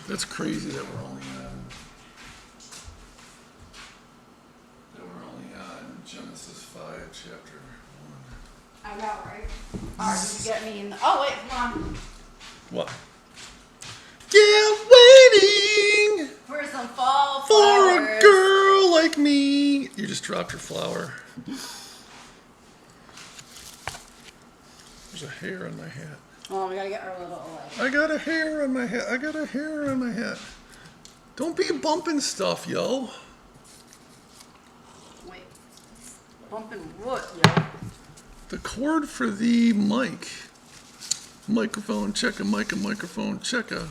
That's crazy that we're only on Genesis 5, chapter 1. I know, right? Alright, did you get me in the... Oh, wait, hold on. What? Yeah, waiting For some fall for flowers. a girl like me. You just dropped your flower. There's a hair on my hat. Oh, we gotta get our little I got a hair on my hat. I got a hair on my hat. Don't be bumping stuff, yo. Wait. Bumping what, yo? The cord for the mic. Microphone checker, microphone checker.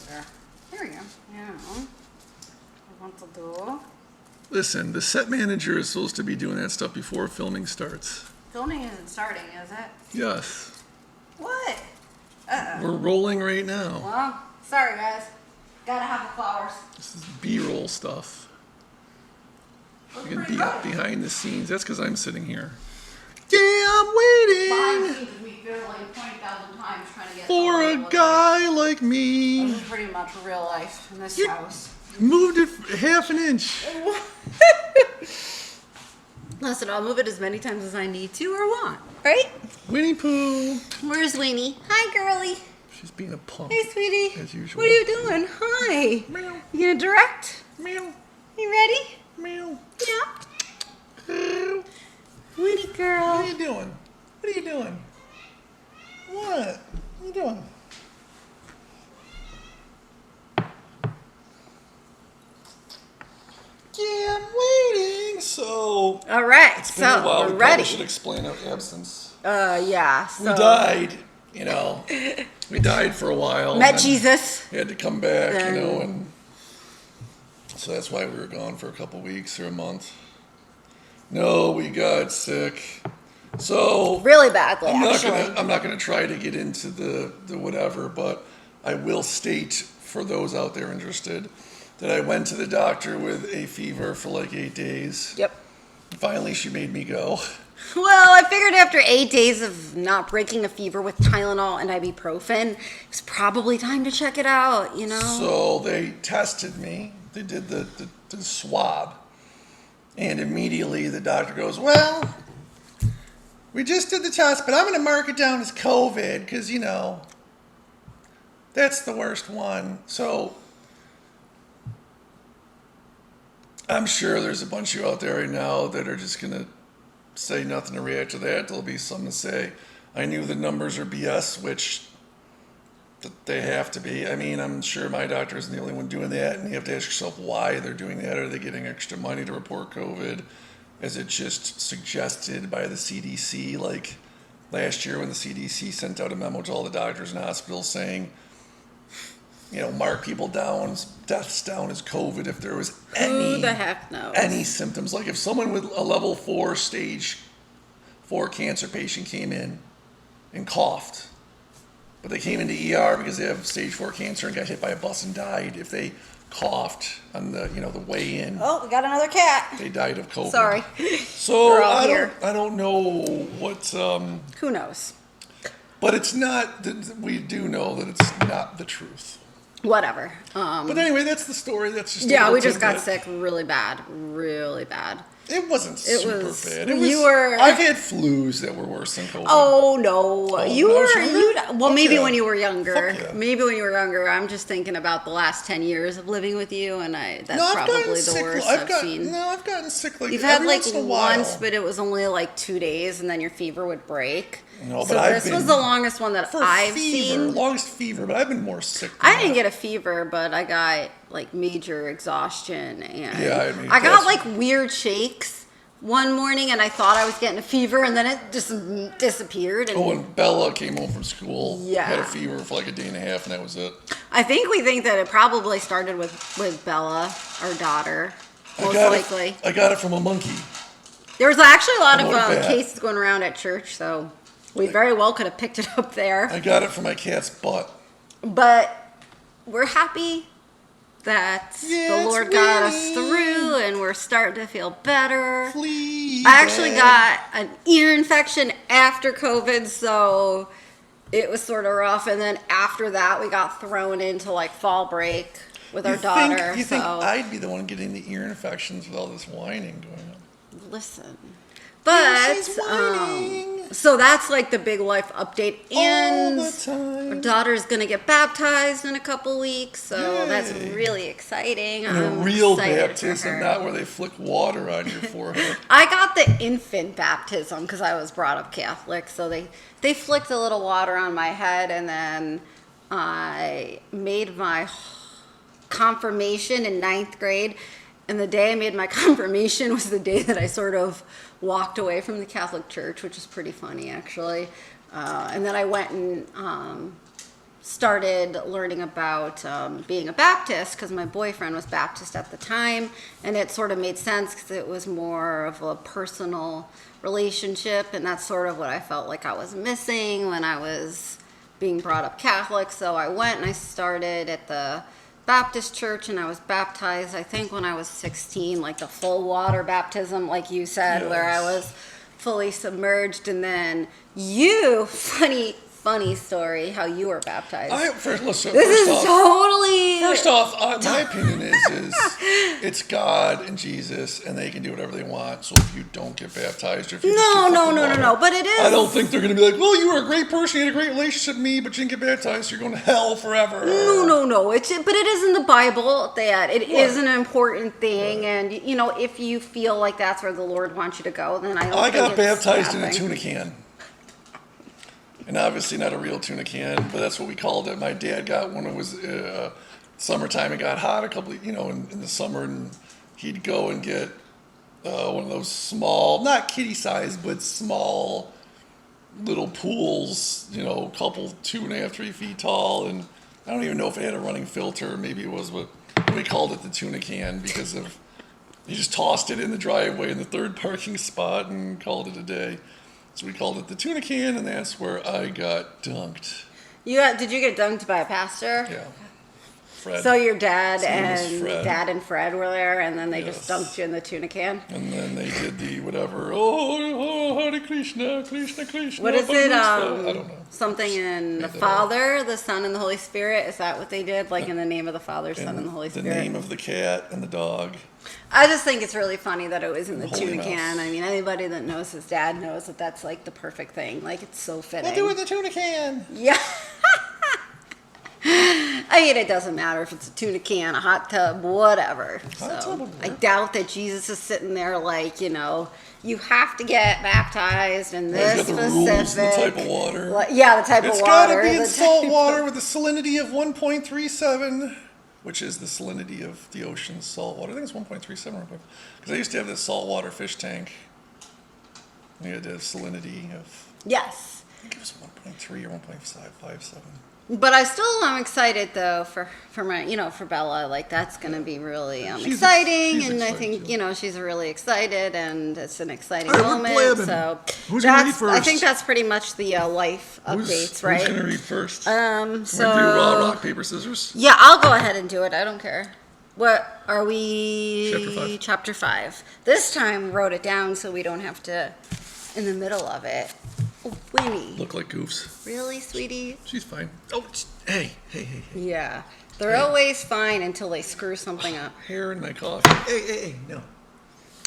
There. There we go. Yeah. I want to do... Listen, the set manager is supposed to be doing that stuff before filming starts. Filming isn't starting, is it? Yes. What? Uh-oh. We're rolling right now. Well, sorry, guys. Gotta have the flowers. This is B-roll stuff. Looks You can pretty be good. behind the scenes. That's because I'm sitting here. Yeah, I'm waiting Behind the scenes, we feel like 20,000 times trying to get for a guy like me. This is pretty much real life in this You- house. Moved it half an inch. Listen, I'll move it as many times as I need to or want. Right? Winnie Pooh. Where's Weenie? Hi, girlie. She's being a punk. Hey, sweetie. As usual. What are you doing? Hi. Meow, You gonna direct? meow, You ready? meow. Yeah. Weenie What girl. are you doing? What are you doing? What? What are you doing? Yeah, I'm waiting. So, All right, it's been a while. so We we're probably ready. should explain our absence. Yeah. We So died, you know. We died for a while. met and then Jesus. We had to come back, Then- you know, and so that's why we were gone for a couple weeks or a month. No, we got sick. So Really badly, I'm actually. not gonna try to get into the whatever, but I will state for those out there interested that I went to the doctor with a fever for like 8 days. Yep. Finally, she made me go. Well, I figured after 8 days of not breaking a fever with Tylenol and ibuprofen, it's probably time to check it out, you know? So they tested me. They did the swab. And immediately the doctor goes, well, we just did the test, but I'm going to mark it down as COVID because, you know, that's the worst one. So I'm sure there's a bunch of you out there right now that are just going to say nothing to react to that. There'll be some to say, I knew the numbers are BS, which they have to be. I mean, I'm sure my doctor isn't the only one doing that, and you have to ask yourself why they're doing that. Are they getting extra money to report COVID? Is it just suggested by the CDC, like last year when the CDC sent out a memo to all the doctors and hospitals saying, you know, mark people down, deaths down as COVID if there was Who the heck knows? any symptoms. Like if someone with a level 4 stage 4 cancer patient came in and coughed, but they came into ER because they have stage 4 cancer and got hit by a bus and died. If they coughed on the, you know, the way in, Oh, we got another cat. they died of COVID. Sorry. So We're all here. I don't know what, Who knows? but it's not. We do know that it's not the truth. Whatever. But anyway, that's the story. That's just a Yeah, little we just got tidbit. sick really bad. Really bad. It wasn't It super was- bad. I've had flus that were worse than COVID. Oh no, you when I was were younger? well Fuck maybe yeah. when you were younger. Fuck yeah. Maybe when you were younger. I'm just thinking about the last 10 years of living with you, and that's No, I've gotten probably the sick. worst I've seen. No, I've gotten sick like You've had every like once in a while. once, but it was only like 2 days, and then your fever would break. No, so but I've this been- was the longest one that For I've fever, seen. longest fever, but I've been more sick. I didn't get a fever, but I got like major exhaustion, and Yeah, I mean, I got that's- like weird shakes one morning, and I thought I was getting a fever, and then it just disappeared. And Oh, when Bella came home from school, Yeah. had a fever for like a day and a half, and that was it. I think we think that it probably started with Bella, our daughter, most likely. I got it from a monkey. There was actually a lot of What a bat. cases going around at church, so we very well could have picked it up there. I got it from my cat's butt. But we're happy that Yeah, the it's Lord got us winning. through, and we're starting to feel better. Flea I actually bag. got an ear infection after COVID, so it was sort of rough. And then after that, we got thrown into like fall break with our You daughter. think so I'd be the one getting the ear infections with all this whining going on? listen. But She's whining. so that's like the big life update. And all the time. our daughter's gonna get baptized in a couple weeks, so that's Yay. really exciting. And a I'm real excited for baptism, her. not where they flick water on your forehead. I got the infant baptism because I was brought up Catholic, so they flicked a little water on my head, and then I made my confirmation in 9th grade. And the day I made my confirmation was the day that I sort of walked away from the Catholic Church, which is pretty funny, actually. And then I went and started learning about being a Baptist because my boyfriend was Baptist at the time. And it sort of made sense because it was more of a personal relationship. And that's sort of what I felt like I was missing when I was being brought up Catholic. So I went and I started at the Baptist church, and I was baptized, I think, when I was 16, like the full water baptism, like you said, where I was fully submerged. And then you, funny story, how you were baptized. First Totally. off, my opinion is it's God and Jesus, and they can do whatever they want. So if you don't get baptized, or if you just get No. But it is. I don't think they're going to be like, well, you were a great person, you had a great relationship with me, but you didn't get baptized, so you're going to hell forever. No. But it is in the Bible that it is an important thing, and if you feel like that's where the Lord wants you to go, then I got baptized in a tuna can. And obviously not a real tuna can, but that's what we called it. My dad got one. It was summertime. It got hot a couple of, in the summer, and he'd go and get one of those small, not kitty size, but small little pools, a couple 2.5, 3 feet tall. And I don't even know if it had a running filter. Maybe it was, but we called it the tuna can because he just tossed it in the driveway in the third parking spot and called it a day. So we called it the tuna can, and that's where I got dunked. Did you get dunked by a pastor? Yeah. Fred. So your dad Fred. and Fred were there, and then they just Yes. dunked you in the tuna can? And then they did the whatever, Hare Krishna, Krishna, Krishna. What is it? I don't know. Something in the Made that Father, the Son, and the Holy Spirit? Is that what they did? Like in the name of the Father, Son, and the Holy Spirit? The name of the cat and the dog. I just think it's really funny that it was in the Holy tuna Mouse. I mean, anybody that knows his dad knows that that's like the perfect thing. Like, it's so fitting. We'll do it in the tuna can. Yeah. I mean, it doesn't matter if it's a tuna can, a hot tub, whatever. Hot tub would I work. doubt that Jesus is sitting there like, you have to get baptized in He's this got the rules and the specific. type of water. Yeah, the type It's of got water. to be in the salt type water of- with a salinity of 1.37, which is the salinity of the ocean's salt water. I think it's 1.37. Because I used to have this saltwater fish tank. We had a salinity of, Yes. I think it was 1.3 or 1.557. But I still am excited though for my for Bella. Like that's gonna be really She's exciting, she's and I excited, think too. she's really excited, and it's an exciting All right, we're moment. blabbing. So Who's gonna read I first? think that's pretty much the life updates, right? Who's going to read first? So We're going to do rock, paper, scissors. yeah, I'll go ahead and do it. I don't care. What are we? Chapter 5. Chapter 5. This time we wrote it down so we don't have to in the middle of it. Oh, Winnie. Look like goofs. Really, sweetie? She's fine. Oh, hey. Yeah. They're always fine until they screw something up. Hair in my coffee. Hey, no.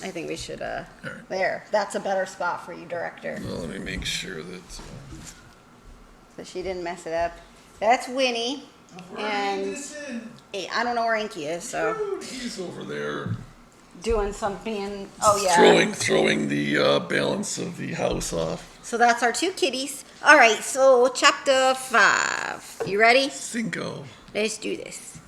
I think we should, right. there. That's a better spot for you, director. Well, let me make sure that. So she didn't mess it up. That's Winnie. And hey, I don't know where Inky is, so He's over there doing something. Oh, yeah. throwing the balance of the house off. So that's our two kitties. All right, so chapter 5. You ready? Cinco. Let's do this.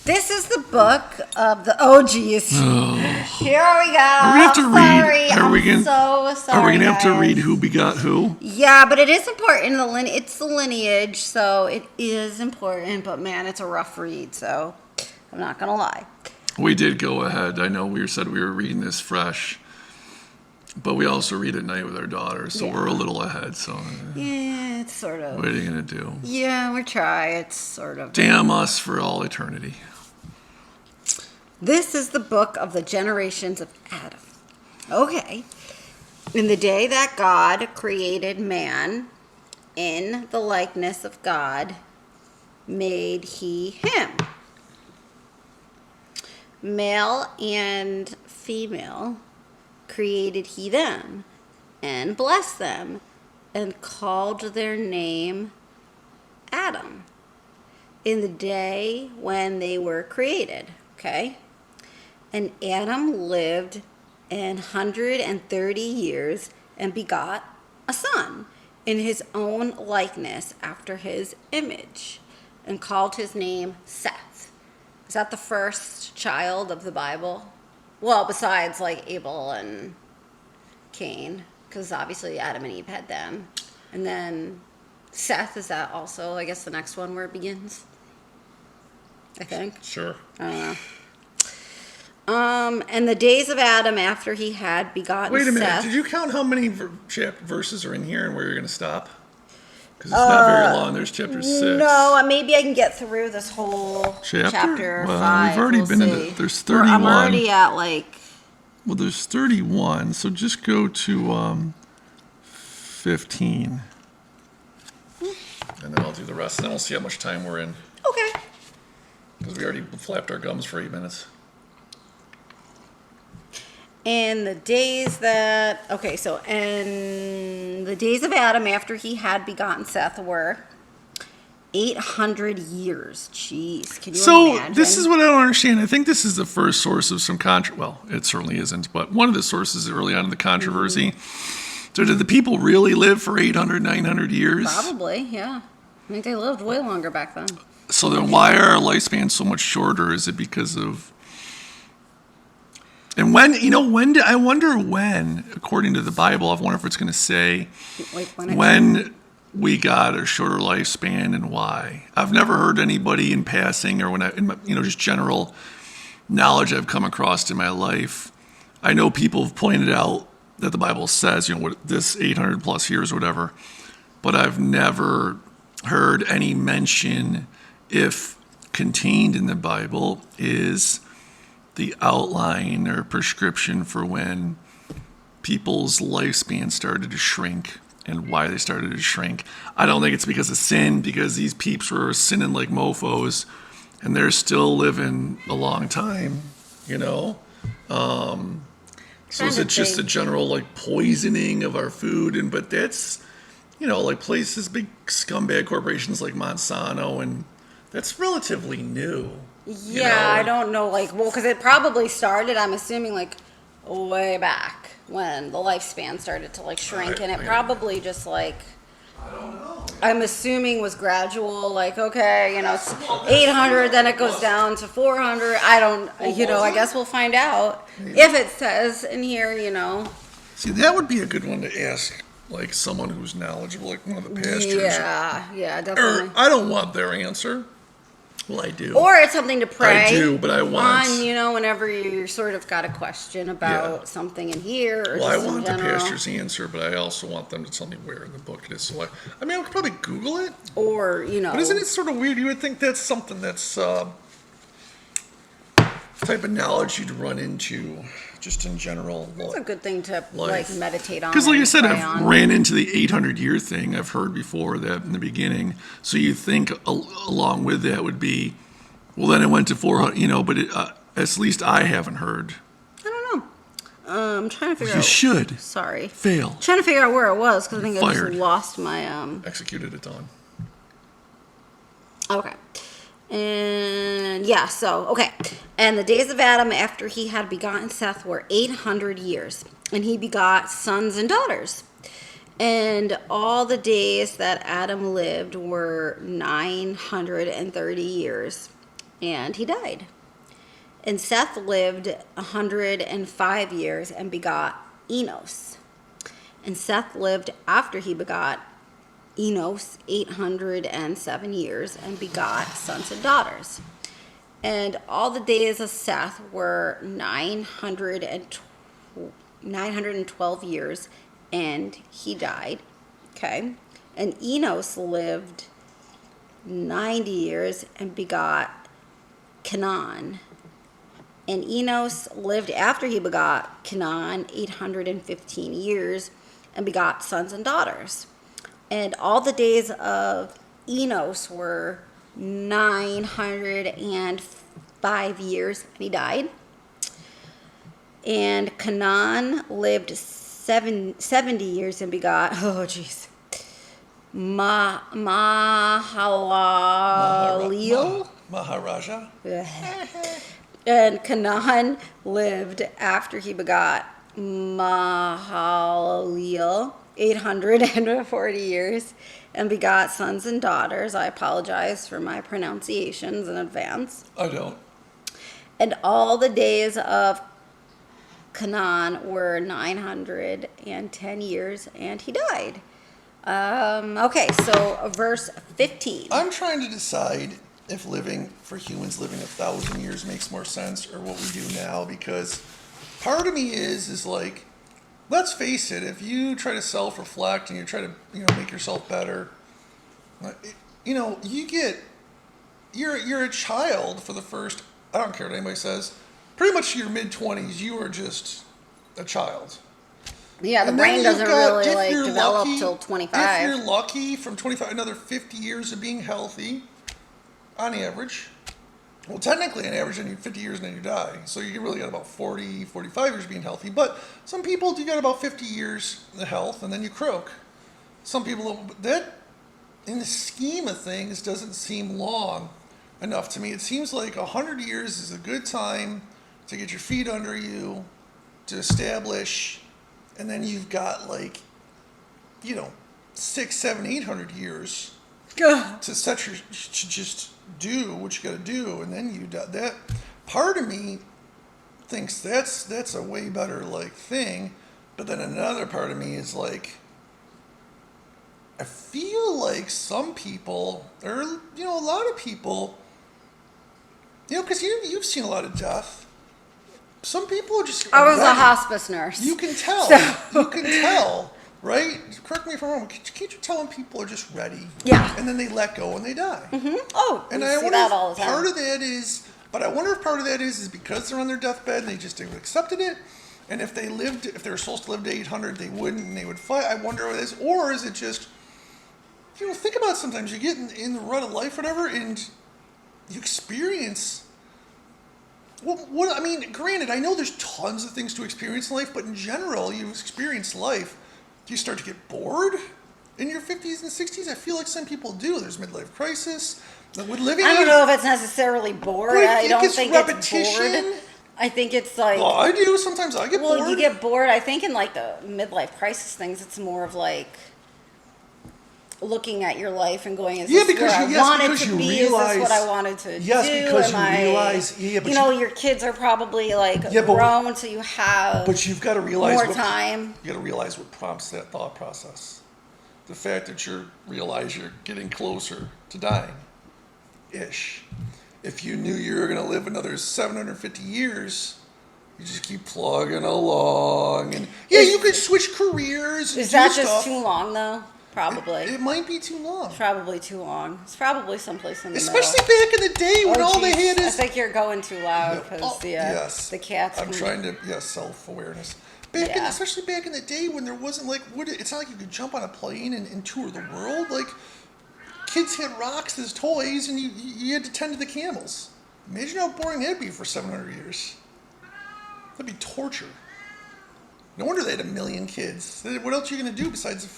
This is the book of the. Oh, geez. Here we go. Are we have to read? Sorry. Are we gonna? So sorry. Are we gonna have to guys. read who begot who? Yeah, but it is important. It's the lineage, so it is important. But man, it's a rough read. So I'm not gonna lie. We did go ahead. I know we said we were reading this fresh, but we also read at night with our daughter, so we're a little ahead. So Yeah, it's sort of. what are you gonna do? Yeah, we're trying. It's sort of. Damn us for all eternity. This is the book of the generations of Adam. Okay. In the day that God created man, In the likeness of God made he him. Male and female created he them, and blessed them, and called their name Adam in the day when they were created. Okay? And Adam lived 130 years and begot a son in his own likeness after his image, and called his name Seth. Is that the first child of the Bible? Well, besides like Abel and Cain, because obviously Adam and Eve had them. And then Seth, is that also, I guess, the next one where it begins? I think. Sure. I don't know. And the days of Adam after he had begotten Wait a minute. Seth. Did you count how many verses are in here and where you're going to stop? Because it's not very long. There's chapter 6. No, maybe I can get through this whole chapter Well, 5. we've already been see. into. There's 31. I'm already at like. Well, there's 31. So just go to 15, and then I'll do the rest. And then we'll see how much time we're in. Okay. Because we already flapped our gums for 8 minutes. And the days that, and the days of Adam after he had begotten Seth were 800 years. Jeez, can you imagine? This is what I don't understand. I think this is the first source of some well, it certainly isn't, but one of the sources early on in the controversy. Mm-hmm. So did the people really live for 800, 900 years? Probably, yeah. I think they lived way longer back then. So then why are our lifespans so much shorter? Is it because of... And I wonder when, according to the Bible, I wonder if it's going to say like when we got a shorter lifespan and why. I've never heard anybody in passing or just general knowledge I've come across in my life. I know people have pointed out that the Bible says, what this 800 plus years or whatever, but I've never heard any mention, if contained in the Bible, is the outline or prescription for when people's lifespan started to shrink and why they started to shrink. I don't think it's because of sin, because these peeps were sinning like mofos and they're still living a long time, So is it just a general like poisoning of our food? But that's, like places, big scumbag corporations like Monsanto, and that's relatively new. Yeah, I don't know, because it probably started, I'm assuming, way back when the lifespan started to, shrink, and it probably just, I don't know. I'm assuming was gradual, okay, it's 800, then it goes down to 400, I guess we'll find out, if it says in here, See, that would be a good one to ask, someone who's knowledgeable, one of the pastors. Yeah, definitely. I don't want their answer. Well, I do. Or it's something to pray. I do, but I want... on, whenever you sort of got a question about something in here or well, just I want in the general. pastor's answer, but I also want them to tell me where in the book it is. So I could probably Google it. Or, But isn't it sort of weird? You would think that's something that's type of knowledge you'd run into just in general. It's a good thing to meditate on. Because like I said, I've ran into the 800-year thing. I've heard before that in the beginning. So you think along with that would be, well, then it went to 400, but at least I haven't heard. I don't know. I'm trying to figure out. You should. Sorry. Fail. Trying to figure out where it was because I think Fired. I just lost my. Executed at dawn. Okay. And and the days of Adam after he had begotten Seth were 800 years, and he begot sons and daughters. And all the days that Adam lived were 930 years, and he died. And Seth lived 105 years and begot Enos. And Seth lived after he begot Enos 807 years and begot sons and daughters. And all the days of Seth were 912 years, and he died. Okay. And Enos lived 90 years and begot Canaan. And Enos lived after he begot Canaan 815 years and begot sons and daughters. And all the days of Enos were 905 years, and he died. And Canaan lived 70 years and begot, oh jeez, Mahalalel. Maharaja. And Canaan lived after he begot Mahalalel 840 years and begot sons and daughters. I apologize for my pronunciations in advance. I don't. And all the days of Canaan were 910 years, and he died. Okay, so verse 15. I'm trying to decide if for humans living 1,000 years makes more sense or what we do now, because part of me is like, let's face it, if you try to self-reflect and you try to, make yourself better, you're a child for the first, I don't care what anybody says, pretty much your mid-20s, you are just a child. Yeah, the And brain then doesn't you've got, really if you're develop lucky, till 25. If you're lucky, from 25, another 50 years of being healthy, on average. Well, technically, on average, you need 50 years and then you die. So you really got about 40, 45 years being healthy. But some people, you got about 50 years of health and then you croak. Some people, that, in the scheme of things, doesn't seem long enough to me. It seems like 100 years is a good time to get your feet under you, to establish, and then you've got 6, 7, 800 years to just do what you got to do, and then you die. That part of me thinks that's a way better thing, but then another part of me is like, I feel like some people, or a lot of people, because you've seen a lot of death. Some people are just. I was ready. a hospice nurse. You can tell. So. You can tell, right? Correct me if I'm wrong. Can't you tell when people are just ready? Yeah. And then they let go and they die. Mm-hmm. Oh, and we I see wonder that if all the time. part of that is, but I wonder if part of that is because they're on their deathbed and they just accepted it. And if they were supposed to live to 800, they wouldn't, and they would fight. I wonder what it is, or is it just, think about it sometimes you get in the rut of life, whatever, and you experience. Well, granted, I know there's tons of things to experience in life, but in general, you experience life. Do you start to get bored in your 50s and 60s? I feel like some people do. There's midlife crisis. With living, I don't know if it's necessarily bored. I don't think repetition. It's bored. I think it's like. Well, I do. Sometimes I get bored. Well, you get bored. I think in the midlife crisis things, it's more of looking at your life and going, is this where I wanted to be? Is this what I wanted to do? Yes, because you realize. Yeah, but your kids are probably grown, so you have. But you've got to realize more time. You got to realize what prompts that thought process. The fact that you're getting closer to dying, ish. If you knew you were going to live another 750 years. You just keep plugging along, and you could switch careers. Is that just too long, though? Probably. It might be too long. It's probably too long. It's probably someplace in the Especially back in the day when all they had is. I think you're going too loud because the cats. I'm trying to self-awareness. Especially back in the day when there wasn't it's not like you could jump on a plane and tour the world. Kids had rocks as toys, and you had to tend to the camels. Imagine how boring that'd be for 700 years. That'd be torture. No wonder they had 1 million kids. What else are you going to do besides...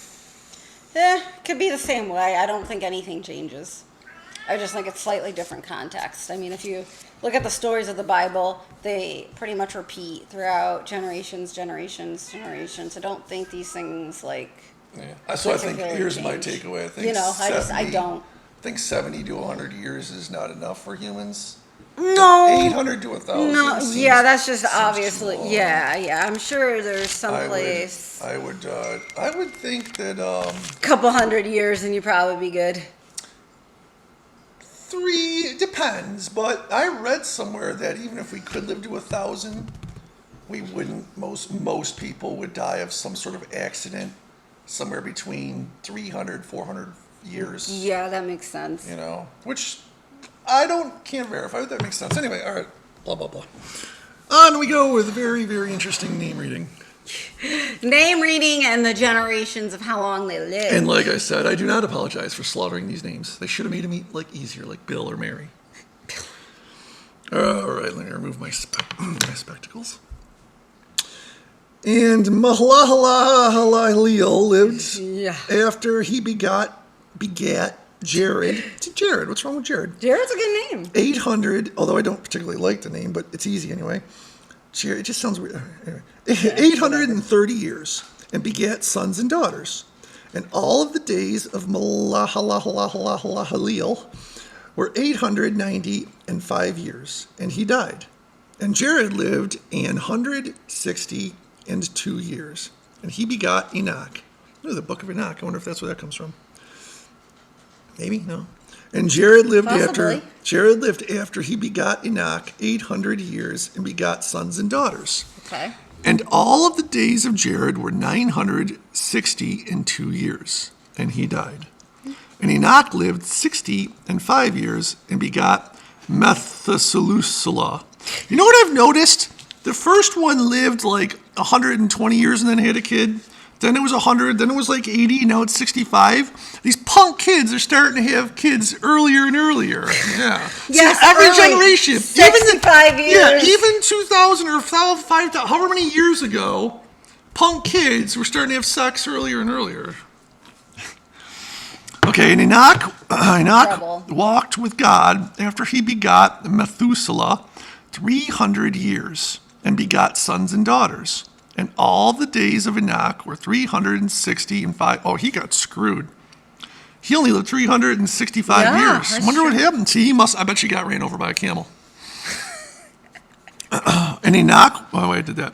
Could be the same way. I don't think anything changes. I just think it's slightly different context. I mean, if you look at the stories of the Bible, they pretty much repeat throughout generations. I don't think these things Yeah. So I think here's my takeaway. I think I don't. I think 70 to 100 years is not enough for humans. No. 800 to 1,000. No, that's just obviously. Yeah. I'm sure there's some place. I would think that. Couple hundred years and you'd probably be good. 3, it depends, but I read somewhere that even if we could live to 1,000, we wouldn't. Most people would die of some sort of accident somewhere between 300, 400 years. Yeah, that makes sense. Which. I can't verify, but that makes sense. Anyway, all right, blah, blah, blah. On we go with very, very interesting name reading. Name reading and the generations of how long they live. And like I said, I do not apologize for slaughtering these names. They should have made them easier, like Bill or Mary. All right, let me remove my spectacles. And Mahalalel lived after he begat Jared. It's Jared. What's wrong with Jared? Jared's a good name. 800, although I don't particularly like the name, but it's easy anyway. Jared, it just sounds weird. Anyway, 830 years, and begat sons and daughters. And all of the days of Mahalalel were 895 years, and he died. And Jared lived 162 years, and he begot Enoch. Oh, the book of Enoch. I wonder if that's where that comes from. Maybe, no. And Jared lived after he begot Enoch 800 years and begot sons and daughters. Okay. And all of the days of Jared were 962 years, and he died. And Enoch lived 65 years and begot Methuselah. You know what I've noticed? The first one lived like 120 years and then had a kid. Then it was 100, then it was like 80, now it's 65. These punk kids are starting to have kids earlier and earlier. Yeah. Yes, every early. generation. 65 years. Yeah, even 2000 or 5,000, however many years ago, punk kids were starting to have sex earlier and earlier. Okay, and Enoch walked with God after he begot Methuselah 300 years and begot sons and daughters. And all the days of Enoch were 365. Oh, he got screwed. He only lived 365 years. I wonder what happened. See, I bet she got ran over by a camel. And Enoch, I did that.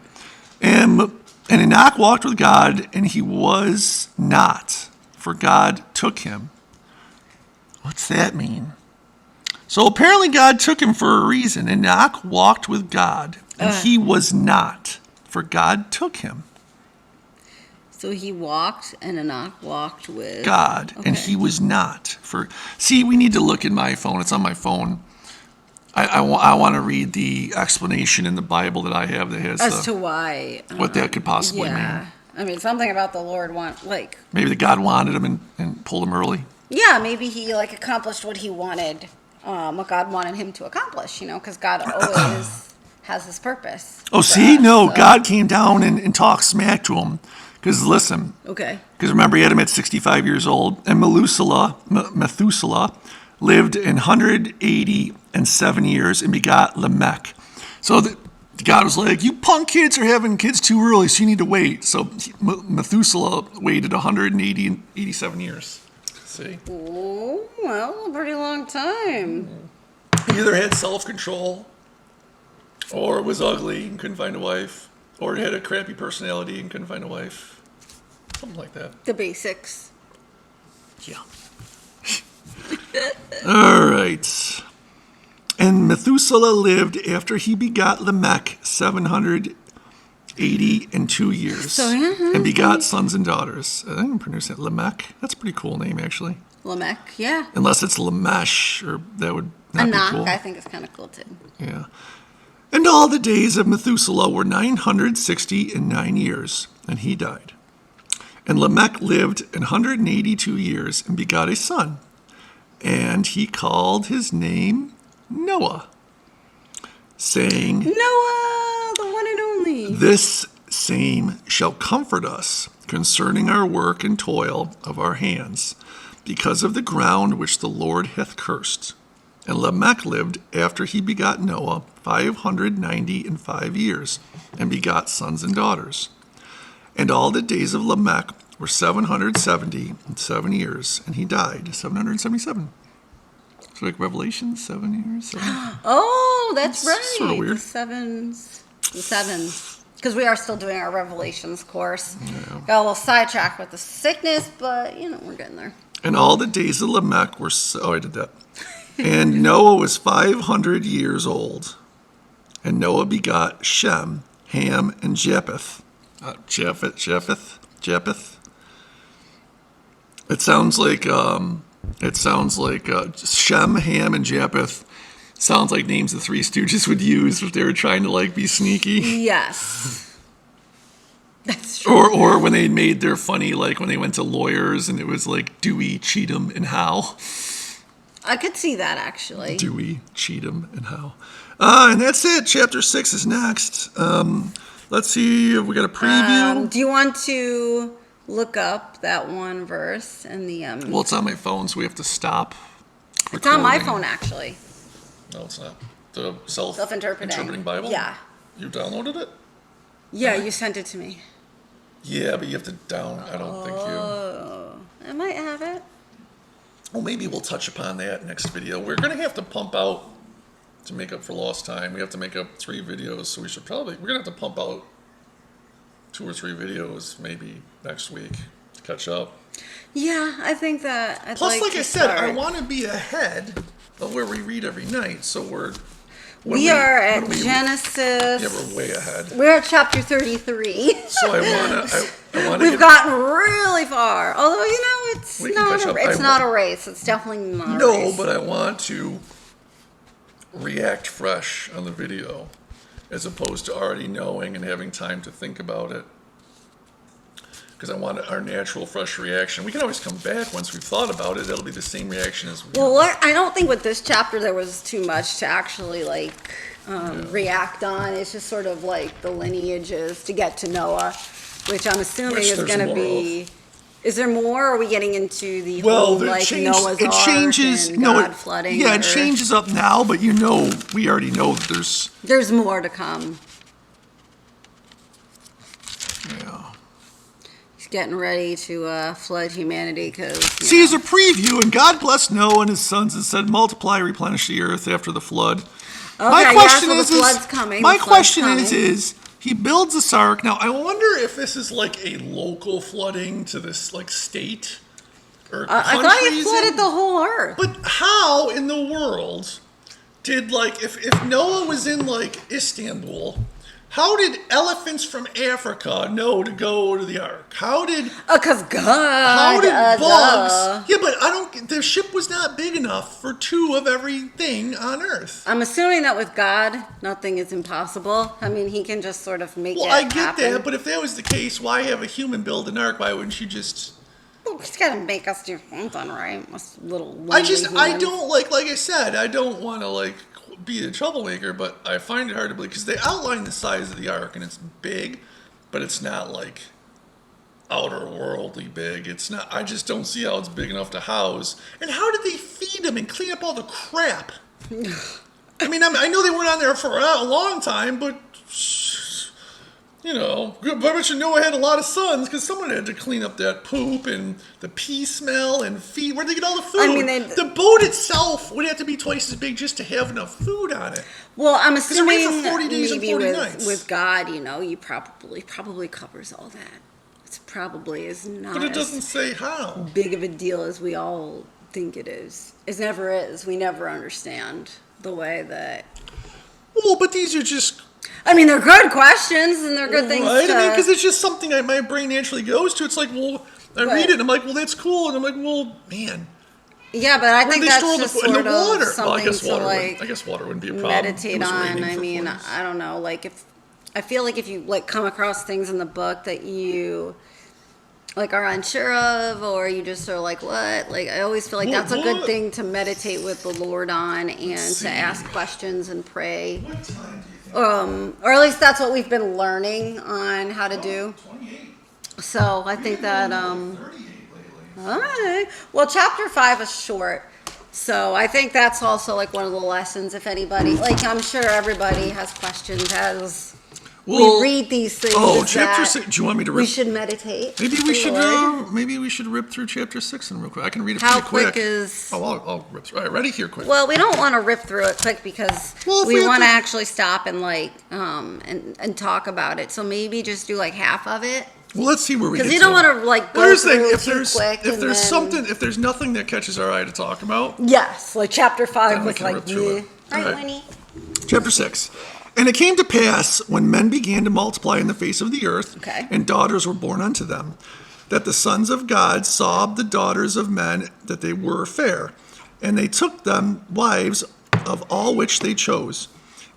And Enoch walked with God, and he was not, for God took him. What's that mean? So apparently God took him for a reason. Enoch walked with God, and he was not, for God took him. So he walked, and Enoch walked with God, and he was not. See, we need to look in my phone. It's on my phone. I want to read the explanation in the Bible that I have that has to why what that could possibly mean. I mean, something about the Lord maybe that God wanted him and pulled him early. Yeah, maybe he accomplished what he wanted, what God wanted him to accomplish. Because God always has his purpose. Oh, see, God came down and talked smack to him. Because listen. Okay. Because remember, he had him at 65 years old, and Methuselah lived 187 years and begot Lamech. So God was like, you punk kids are having kids too early, so you need to wait. So Methuselah waited 187 years. See? Oh, well, a pretty long time. He either had self-control, or was ugly and couldn't find a wife, or had a crappy personality and couldn't find a wife. Something like that. The basics. Yeah. All right. And Methuselah lived after he begot Lamech 782 years and begot sons and daughters. I can pronounce that Lamech. That's a pretty cool name, actually. Lamech, yeah. Unless it's Lamesh, or that would not be cool. I think it's kind of cool, too. Yeah. And all the days of Methuselah were 969 years, and he died. And Lamech lived 182 years and begot a son. And he called his name Noah, saying, Noah, the one and only. This same shall comfort us concerning our work and toil of our hands, because of the ground which the Lord hath cursed. And Lamech lived after he begot Noah 595 years, and begot sons and daughters. And all the days of Lamech were 777 years, and he died 777. So like Revelation, 7 years. 7. Oh, that's right. Sort of weird. The sevens. Because we are still doing our Revelations course. Yeah. Got a little sidetracked with the sickness, but we're getting there. And all the days of Lamech were I did that. And Noah was 500 years old. And Noah begot Shem, Ham, and Japheth. Japheth. It sounds like Shem, Ham, and Japheth. Sounds like names the Three Stooges would use if they were trying to be sneaky. Yes. That's true. Or when they made their funny, like when they went to lawyers and it was like Dewey, Cheatham, and Howe. I could see that, actually. Dewey, Cheatham, and Howe. And that's it. Chapter 6 is next. Let's see if we got a preview. Do you want to look up that one verse in the... Well, it's on my phone, so we have to stop It's on my recording. phone, actually. No, it's not. The Self-interpreting Bible? Yeah. You downloaded it? Yeah, you sent it to me. Yeah, but you have to I don't think you... Oh, I might have it. Well, maybe we'll touch upon that next video. We're going to have to pump out, to make up for lost time, we have to make up 3 videos, so we're going to have to pump out 2 or 3 videos maybe next week to catch up. Yeah, I think that I'd Plus, like to I said, I start. want to be ahead of where we read every night, so We are at Yeah, Genesis. we're way ahead. We're at chapter 33. So I want to We've gotten really far. Although, it's We can catch up. not a race. It's definitely not a No, race. but I want to react fresh on the video as opposed to already knowing and having time to think about it. Because I want our natural, fresh reaction. We can always come back once we've thought about it. It'll be the same reaction as we Well, I don't think with this chapter there was too much to actually react on. It's just sort of like the lineages to get to Noah, which I'm assuming Which is there's going to more be. Is there more? Or are we getting into the Well, whole it Noah's it Ark changes. and No, God flooding? yeah, or- it changes up now, but we already know that there's. There's more to come. Yeah. He's getting ready to flood humanity because. See, as a preview, and God blessed Noah and his sons and said, multiply, replenish the earth after the flood. Okay, My question so the is, flood's coming. my the flood's question coming. is, he builds this ark. Now, I wonder if this is like a local flooding to this like state or I thought he countries flooded in- the whole earth. But how in the world did if Noah was in Istanbul, how did elephants from Africa know to go to the ark? How did Because God. how did bugs? duh. Yeah, but the ship was not big enough for 2 of everything on Earth. I'm assuming that with God, nothing is impossible. I mean, He can just sort of make Well, it I get happen. that, but if that was the case, why have a human build an ark? Why wouldn't you just? Well, He's got to make us do something, right? Us little I lonely humans. don't like I said, I don't want to be a troublemaker, but I find it hard to believe because they outline the size of the ark and it's big, but it's not outer worldly big. It's not. I just don't see how it's big enough to house. And how did they feed them and clean up all the crap? I mean, I know they weren't on there for a long time, but I bet you Noah had a lot of sons because someone had to clean up that poop and the pee smell and feed. Where'd they get all the food? I mean, the boat itself would have to be twice as big just to have enough food on it. Well, I'm it assuming rained for 40 days and maybe 40 with, nights. with God, He probably covers all that. It probably is not But it as doesn't say how. big of a deal as we all think it is. It never is. We never understand the way that. Well, but these are just I mean, they're good questions and they're good things right. to. I mean, because it's just something my brain naturally goes to. It's like, well, I read it and I'm like, well, that's cool, and I'm like, well, man. Yeah, but I Where think do they that's store just in sort the water? of something I guess to water. I guess water wouldn't be a problem. meditate It was on. raining I for mean, 40 days. I don't know. I feel like if you come across things in the book that you are unsure of, or you just are like, what? I always feel like that's a good What? thing to meditate with the Lord on and see. to ask questions and pray. What time do you think? Or at least that's what we've been learning on how to do. 28. So I think that 38 lately. all right. Well, chapter 5 is short. So I think that's also one of the lessons, if anybody, I'm sure everybody has questions as Well, we read these things. Oh, is chapter that 6. Do you want me to We rip? should meditate. Maybe with we the should. Lord. Maybe we should rip through chapter 6 and real quick. I can read it How pretty quick. quick is? Oh, I'll rip through. All right, ready? Here, quick. Well, we don't want to rip through it quick because Well, if we we have want to to- actually stop and and talk about it. So maybe just do half of it. Well, let's see where we get. Because you don't want to Well, go here's the thing. through If too there's quick. if and there's then- something, if there's nothing that catches our eye to talk about, Yes, chapter 5 Then we was can rip through it. Right, All right. Winnie? Chapter 6. And it came to pass, when men began to multiply in the face of the earth, Okay. and daughters were born unto them, that the sons of God saw the daughters of men that they were fair, and they took them wives of all which they chose.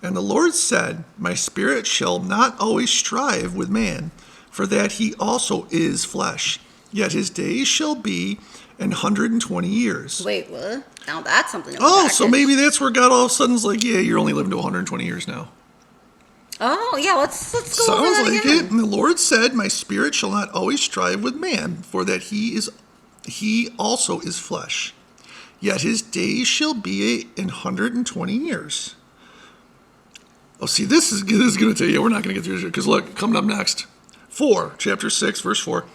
And the Lord said, My spirit shall not always strive with man, for that he also is flesh. Yet his days shall be 120 years. Wait, what? Now that's something. Oh, so maybe that's where God all of a sudden's like, yeah, you're only living to 120 years now. Oh, yeah, let's go over Sounds that like again. it. And the Lord said, my spirit shall not always strive with man, for that he also is flesh. Yet his days shall be 120 years. Oh, see, this is going to tell you, we're not going to get through this, because look, coming up next, chapter 6, verse 4.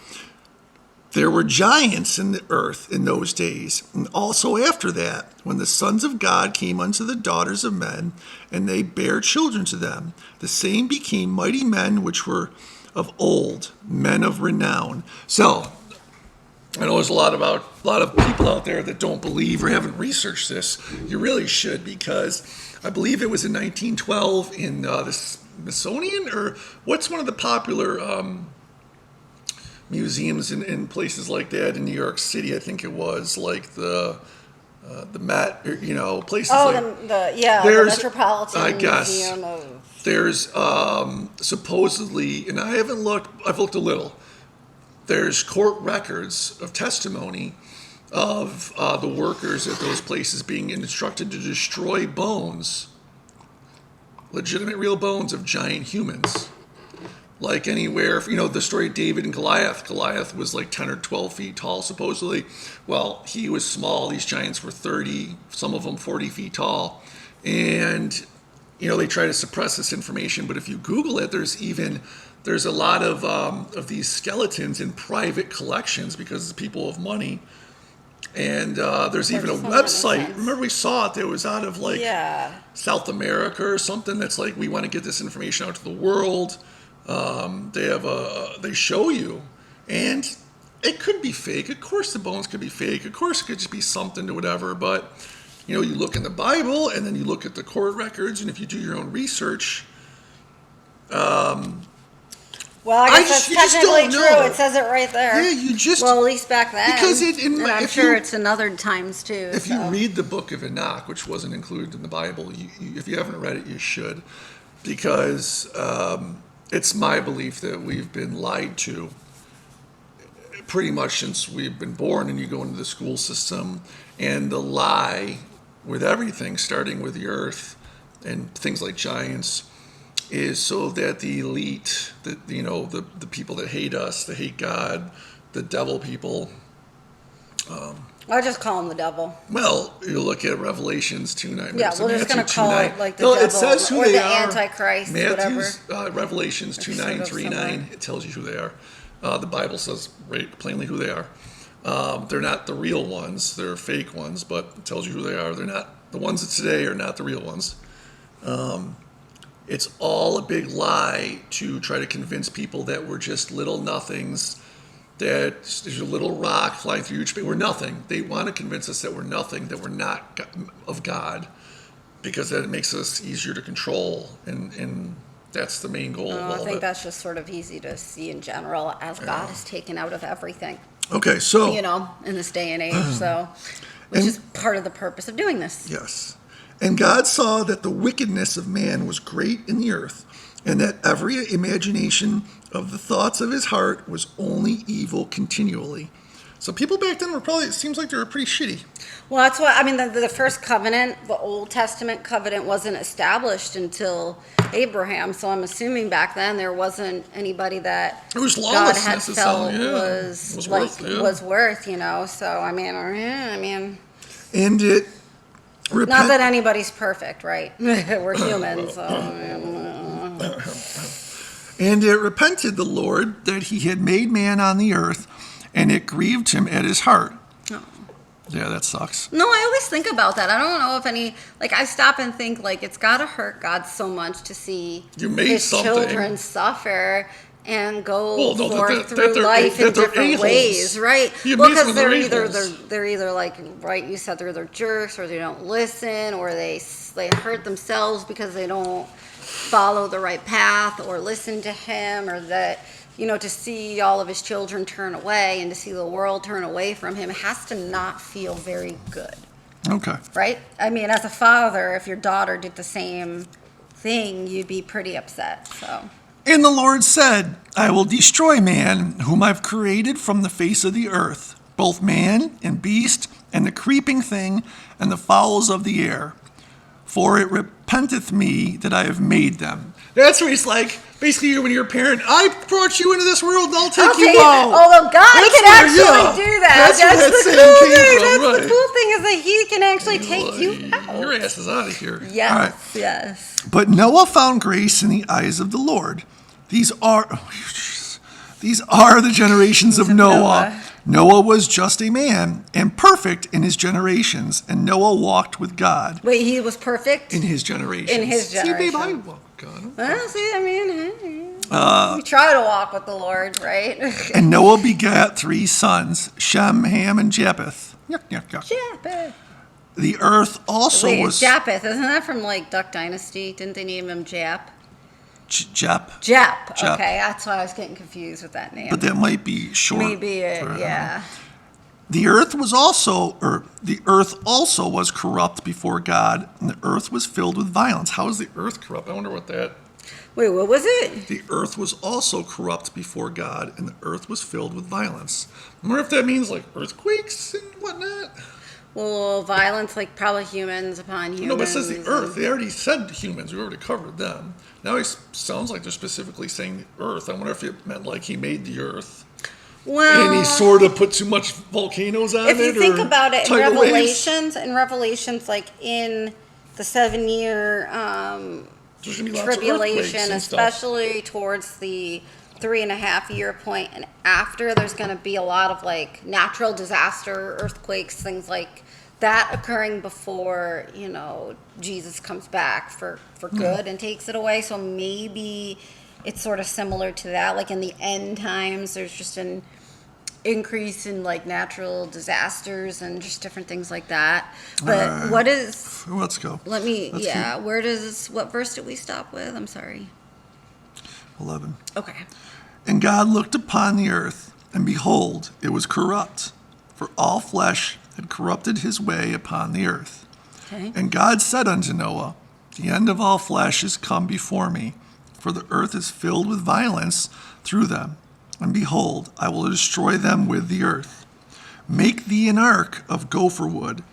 There were giants in the earth in those days, and also after that, when the sons of God came unto the daughters of men, and they bare children to them. The same became mighty men which were of old, men of renown. So, I know there's a lot of people out there that don't believe or haven't researched this. You really should, because I believe it was in 1912 in the Smithsonian, or what's one of the popular museums in places like that in New York City. I think it was like the Met, places like the Metropolitan Museum of. There's supposedly, and I've looked a little. There's court records of testimony of the workers at those places being instructed to destroy bones, legitimate real bones of giant humans. Like anywhere, the story of David and Goliath. Goliath was like 10 or 12 feet tall, supposedly. Well, he was small. These giants were 30, some of them 40 feet tall. And, they try to suppress this information. But if you Google it, there's a lot of these skeletons in private collections because it's people of money. And there's even a website. Remember we saw it. That was out of South America or something. That's like, we want to get this information out to the world. They show you, and it could be fake. Of course the bones could be fake. Of course it could just be something to whatever. But, you look in the Bible, and then you look at the court records, and if you do your own research, well, I guess that's technically true. It says it right there. Yeah, well, at least back then. Because and I'm sure it's in other times too. If you read the book of Enoch, which wasn't included in the Bible, if you haven't read it, you should, because it's my belief that we've been lied to pretty much since we've been born, and you go into the school system, and the lie with everything, starting with the earth and things like giants, is so that the elite, the people that hate us, that hate God, the devil people. I just call him the devil. Well, you look at Revelations 2:9. Yeah, we're just going to call it like the devil, it says who or they the are. Antichrist, Matthew's, whatever. Revelations 2:9, 3:9. It tells you who they are. The Bible says right plainly who they are. They're not the real ones; they're fake ones. But it tells you who they are. They're not the ones of today. Are not the real ones. It's all a big lie to try to convince people that we're just little nothings. That there's a little rock flying through huge space. We're nothing. They want to convince us that we're nothing, that we're not of God, because that makes us easier to control, and that's the main goal of all of it. I think that's just sort of easy to see in general, as God is taken out of everything. Okay, so in this day and age, which is part of the purpose of doing this. Yes, and God saw that the wickedness of man was great in the earth, and that every imagination of the thoughts of his heart was only evil continually. So people back then it seems like they were pretty shitty. Well, that's what, the first covenant, the Old Testament covenant, wasn't established until Abraham. So I'm assuming back then there wasn't anybody that it was God had lawlessness felt was worth, So, And it... Not that anybody's perfect, right? We're humans, so... And it repented the Lord that he had made man on the earth, and it grieved him at his heart. Oh. Yeah, that sucks. No, I always think about that. I don't know if I stop and think, it's got to hurt God so much to see his children suffer and go forth through life in different ways, right? Well, because they're either like, right, you said they're either jerks, or they don't listen, or they hurt themselves because they don't follow the right path or listen to him, or that, to see all of his children turn away and to see the world turn away from him, it has to not feel very good. Okay. Right? As a father, if your daughter did the same thing, you'd be pretty upset. So. And the Lord said, I will destroy man, whom I've created from the face of the earth, both man and beast, and the creeping thing, and the fowls of the air. For it repenteth me that I have made them. That's where he's like, basically, when you're a parent, I brought you into this world, and I'll take you out. Although God That's can where- actually yeah. do that. That's where that the saying cool came thing. from, That's right. the cool thing is that He can actually take you out. Your ass is out of here. Yes, All right. yes. But Noah found grace in the eyes of the Lord. These are the generations of Noah. Noah was just a man and perfect in his generations, and Noah walked with God Wait, he was perfect? in his generations. In his See, babe, I generation. walk with God. Well, see, I mean, we try to walk with the Lord, right? And Noah begat 3 sons, Shem, Ham, and Japheth. Yuck, yuck, yuck. Japheth. The earth also Wait, was... Japheth, isn't that from like Duck Dynasty? Didn't they name him Jap? Jap. Jap. Jap. Okay, that's why I was getting confused with that name. But that might be short. Maybe it, for- yeah. The earth also was corrupt before God, and the earth was filled with violence. How is the earth corrupt? I wonder what that... Wait, what was it? The earth was also corrupt before God, and the earth was filled with violence. I wonder if that means like earthquakes and whatnot. Well, violence, like probably humans upon humans. No, but it says the earth. They already said humans. We already covered them. Now it sounds like they're specifically saying the earth. I wonder if it meant like he made the earth. Well, And he sort of put too much volcanoes on it. if you think or about it, in tidal waves. Revelations, like in the 7-year There's gonna be lots of earthquakes tribulation, and stuff. especially towards the 3.5-year point and after, there's going to be a lot of like natural disaster, earthquakes, things like that occurring before, Jesus comes back for good and takes it away. So maybe it's sort of similar to that. Like in the end times, there's just an increase in like natural disasters and just different things like that. But what is... Let's go. Let me, Let's yeah, what verse did we stop with? I'm sorry. 11. Okay. And God looked upon the earth, and behold, it was corrupt, for all flesh had corrupted his way upon the earth. Okay. And God said unto Noah, the end of all flesh is come before me, for the earth is filled with violence through them. And behold, I will destroy them with the earth. Make thee an ark of gopher wood.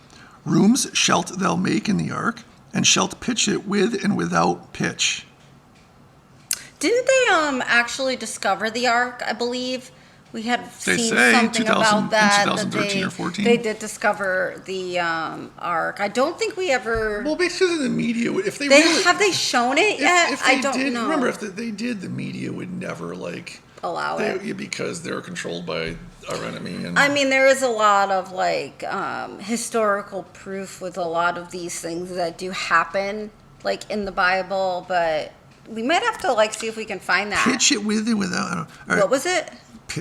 Rooms shalt thou make in the ark, and shalt pitch it with and without pitch. Didn't they actually discover the ark? I believe we had They seen say something 2000 about that. in that 2013 or 14. They did discover the ark. I don't think we ever. Well, because in the media, if they They really, have they shown it yet? if they I don't did, know. Remember, if they did, the media would never Allow it. because they're controlled by our enemy. And I mean, there is a lot of like historical proof with a lot of these things that do happen, like in the Bible. But we might have to like see if we can find that. pitch it with and without. I don't know. All right. What was it?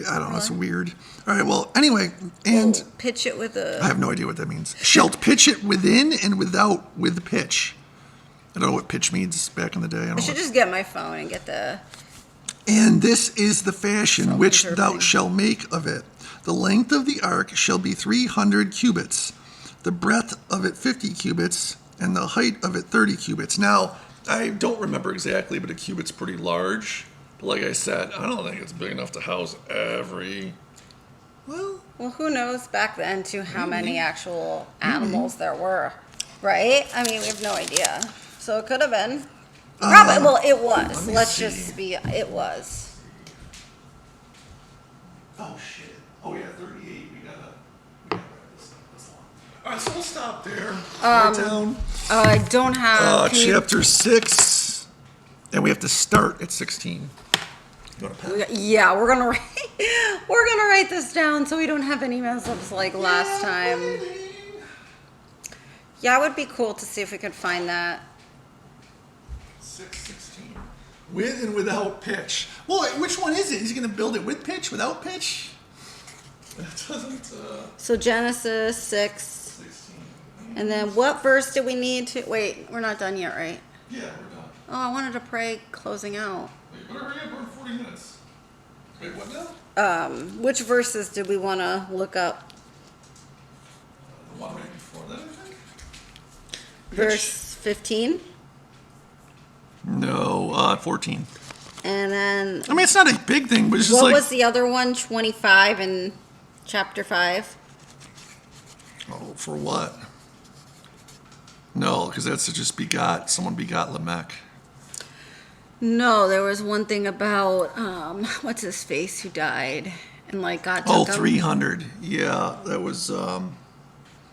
I don't know. It's weird. All right. Well, anyway, and Pitch it with a. I have no idea what that means. Shalt pitch it within and without with pitch. I don't know what pitch means back in the day. I I don't should know. just get my phone and get the. And this is the fashion which thou Self-interpreting. shalt make of it. The length of the ark shall be 300 cubits, the breadth of it 50 cubits, and the height of it 30 cubits. Now, I don't remember exactly, but a cubit's pretty large. But like I said, I don't think it's big enough to house every... Well, Well, who knows back then too how many actual animals there were, right? I mean, we have no idea. So it could have been. Probably. Well, it was. me Let's see. just be. It was. oh shit. Oh yeah, 38. We gotta wrap this up. That's long. All right, so we'll stop there. Right down. I don't have. can you- Chapter 6, and we have to start at 16. You want a pen? Yeah, we're gonna write this down so we don't have any mess ups like last time. Yeah, it would be cool to see if we could find that. 6:16. With and without pitch. Well, which one is it? Is he going to build it with pitch, without pitch? That doesn't. So Genesis 6, 16. and then what verse do we need to? Wait, we're not done yet, right? Yeah, we're done. Oh, I wanted to pray closing out. Wait, but hurry up, we're in 40 minutes. Wait, what now? Which verses did we want to look up? The one right before that, I think? Verse 15. No, 14. And then, I mean, it's not a big thing, but it's just what like, was the other one? 25 in chapter 5? oh, for what? No, because that's to just someone begot Lamech. No, there was one thing about, what's his face who died? And like God took Oh, him. 300. Yeah, that was,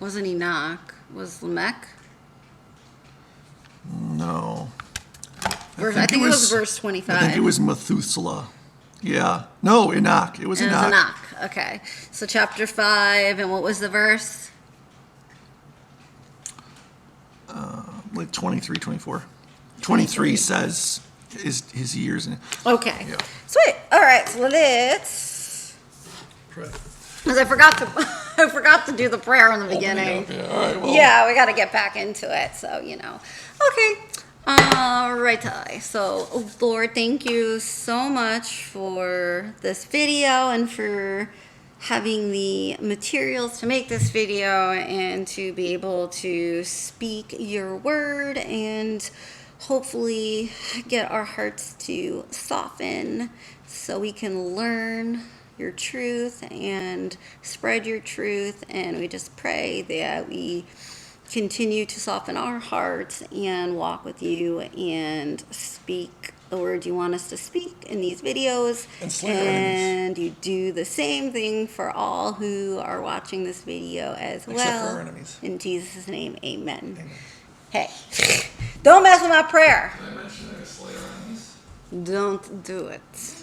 Wasn't Enoch? Was Lamech? no. I think it was verse 25. I think it was Methuselah. Yeah. No, Enoch. It was It was Enoch. Enoch. Okay. So chapter 5, and what was the verse? Like 23, 24. 23 says his years. Okay. Yeah. Sweet. All right. So let's. Because I forgot to do the prayer in the beginning. Yeah, all right, well. Yeah, we got to get back into it. So, Okay. All right. So, Lord, thank you so much for this video and for having the materials to make this video and to be able to speak your word and hopefully get our hearts to soften so we can learn your truth and spread your truth. And we just pray that we continue to soften our hearts and walk with you and speak the words you want us to speak in these videos. And slay our enemies. And you do the same thing for all who are watching this video as well. Except for our enemies. In Jesus' name, amen. Hey, don't mess with my prayer. Did I mention I slay our enemies? Don't do it.